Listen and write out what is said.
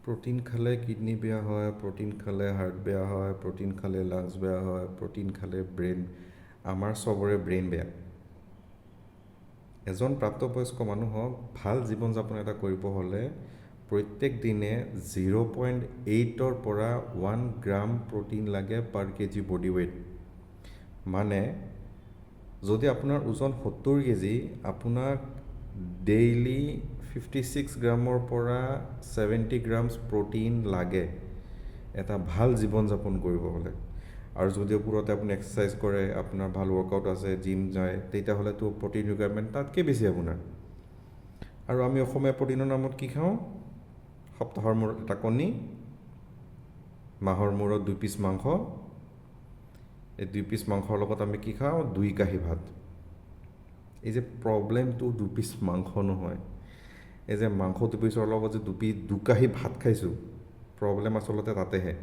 Protein খালে kidney বেয়া হয়, প্ৰ'টিন খালে হাৰ্ট বেয়া হয়, প্ৰ'টিন খালে লাংছ বেয়া হয়, প্ৰ'টিন খালে ব্ৰেইন, আমাৰ চবৰে ব্ৰেইন বেয়া। এজন প্ৰাপ্তবয়স্ক মানুহক ভাল জীৱন যাপন এটা কৰিব হ'লে প্ৰত্যেক দিনে 0.8ৰ পৰা 1 গ্ৰাম প্ৰ'টিন লাগে পাৰ কেজি বডি ৱেইট। মানে যদি আপোনাৰ ওজন 70 কেজি, আপোনাক ডেইলি 56 গ্ৰামৰ পৰা 70 গ্ৰামছ প্ৰ'টিন লাগে এটা ভাল জীৱন যাপন কৰিব হ'লে। আৰু যদি ওপৰতে আপুনি এক্সাৰচাইজ কৰে, আপোনাৰ ভাল ৱৰ্কআউট আছে, জিম যায়, তেতিয়াহ'লেতো প্ৰ'টিন ৰিকুৱাৰমেণ্ট তাতকৈ বেছি আপোনাৰ। আৰু আমি অসমীয়া প্ৰ'টিনৰ নামত কি খাওঁ? সপ্তাহৰ মূৰত এটা কণী, মাহৰ মূৰত 2 পিচ মাংস। এই 2 পিচ মাংসৰ লগত আমি কি খাওঁ? 2 কাঁহী ভাত। এই যে প্ৰব্লেমটো 2 পিচ মাংস নহয়, এই যে মাংস 2 পিচৰ লগত যে 2 কাঁহী ভাত খাইছোঁ, প্ৰব্লেম আচলতে তাতেহে।